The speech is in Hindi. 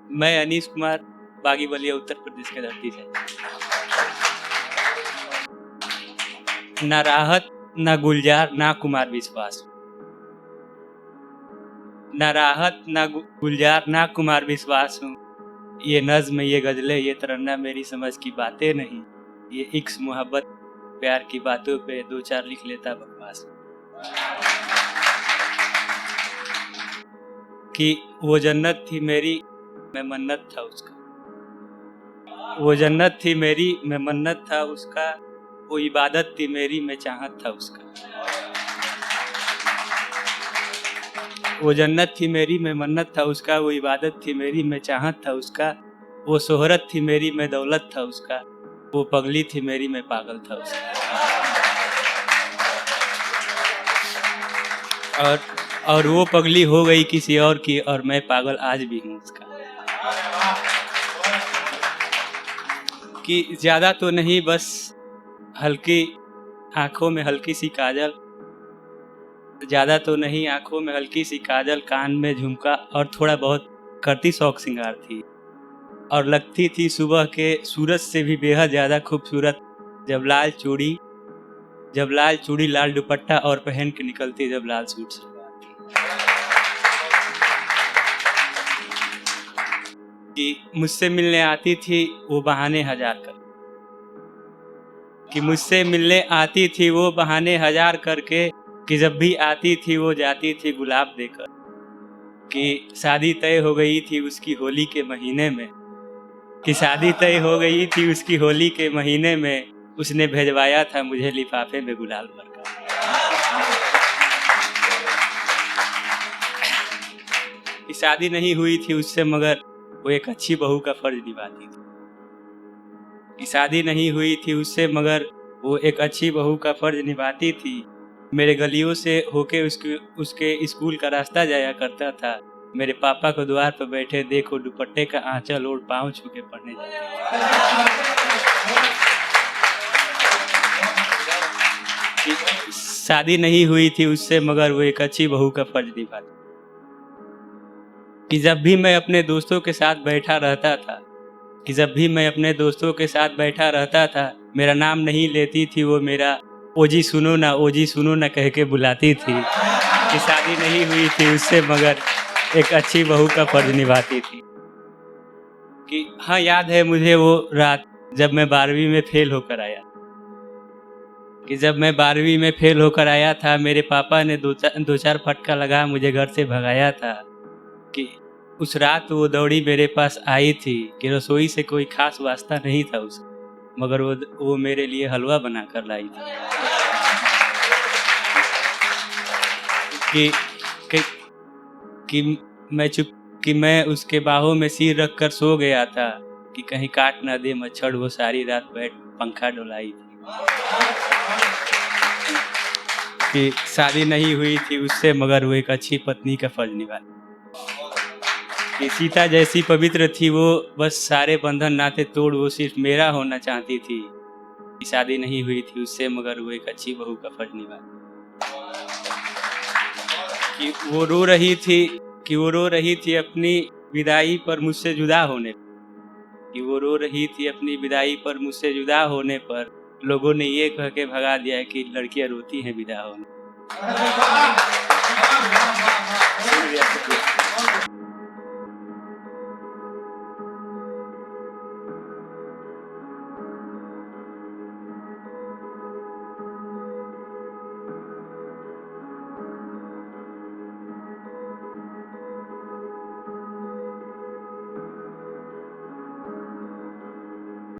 मैं अनीश कुमार, बागी बलिया, उत्तर प्रदेश के धरती से। ना राहत, ना गुलजार, ना कुमार विश्वास। ना राहत, ना गुलजार, ना कुमार विश्वास हूँ। ये नज़्म, ये गज़लें, ये तरन्ना मेरी समझ की बातें नहीं। ये इश्क, मोहब्बत, प्यार की बातों पे दो चार लिख लेता बकवास। कि वो जन्नत थी मेरी, मैं मन्नत था उसका। वो जन्नत थी मेरी, मैं मन्नत था उसका। वो इबादत थी मेरी, मैं चाहत था उसका। वो जन्नत थी मेरी, मैं मन्नत था उसका। वो इबादत थी मेरी, मैं चाहत था उसका। वो शोहरत थी मेरी, मैं दौलत था उसका। वो पगली थी मेरी, मैं पागल था उसका। और वो पगली हो गई किसी और की, और मैं पागल आज भी हूँ उसका। कि ज़्यादा तो नहीं, बस हल्की आँखों में हल्की सी काजल। ज़्यादा तो नहीं, आँखों में हल्की सी काजल, कान में झुमका, और थोड़ा बहुत करती शौक श्रृंगार थी। और लगती थी सुबह के सूरज से भी बेहद ज़्यादा खूबसूरत, जब लाल चूड़ी, लाल दुपट्टा और पहन के निकलती, जब लाल सूट सलवार थी। कि मुझसे मिलने आती थी वो बहाने हजार कर। कि मुझसे मिलने आती थी वो बहाने हजार करके। कि जब भी आती थी वो जाती थी गुलाब देकर। कि शादी तय हो गई थी उसकी होली के महीने में। कि शादी तय हो गई थी उसकी होली के महीने में। उसने भेजवाया था मुझे लिफाफे में गुलाल भरकर। कि शादी नहीं हुई थी उससे, मगर वो एक अच्छी बहू का फर्ज निभाती थी। कि शादी नहीं हुई थी उससे, मगर वो एक अच्छी बहू का फर्ज निभाती थी। मेरे गलियों से होके उसके स्कूल का रास्ता जाया करता था। मेरे पापा को द्वार पर बैठे देखो दुपट्टे का आंचल ओढ़ पाँव छू के पढ़ने जाती थी। शादी नहीं हुई थी उससे, मगर वो एक अच्छी बहू का फर्ज निभाती। कि जब भी मैं अपने दोस्तों के साथ बैठा रहता था, कि जब भी मैं अपने दोस्तों के साथ बैठा रहता था, मेरा नाम नहीं लेती थी वो, मेरा ओजी सुनो ना, ओजी सुनो ना कह के बुलाती थी। कि शादी नहीं हुई थी उससे, मगर एक अच्छी बहू का फर्ज निभाती थी। कि हाँ, याद है मुझे वो रात जब मैं 12वीं में फेल होकर आया। कि जब मैं 12वीं में फेल होकर आया था, मेरे पापा ने दो चार फटका लगा मुझे घर से भगाया था। कि उस रात वो दौड़ी मेरे पास आई थी। कि रसोई से कोई खास वास्ता नहीं था उसका, मगर वो मेरे लिए हलवा बना कर लाई थी। कि कि, कि मैं उसके बाहों में सिर रख कर सो गया था। कि कहीं काट ना दे मच्छर, वो सारी रात बैठ पंखा डोलाई थी। कि शादी नहीं हुई थी उससे, मगर वो एक अच्छी पत्नी का फर्ज निभाती। कि सीता जैसी पवित्र थी वो, बस सारे बंधन नाते तोड़ वो सिर्फ मेरा होना चाहती थी। कि शादी नहीं हुई थी उससे, मगर वो एक अच्छी बहू का फर्ज निभाती। कि वो रो रही थी अपनी विदाई पर मुझसे जुदा होने पर। कि वो रो रही थी अपनी विदाई पर मुझसे जुदा होने पर। लोगों ने ये कह के भगा दिया कि लड़कियां रोती हैं विदा होने।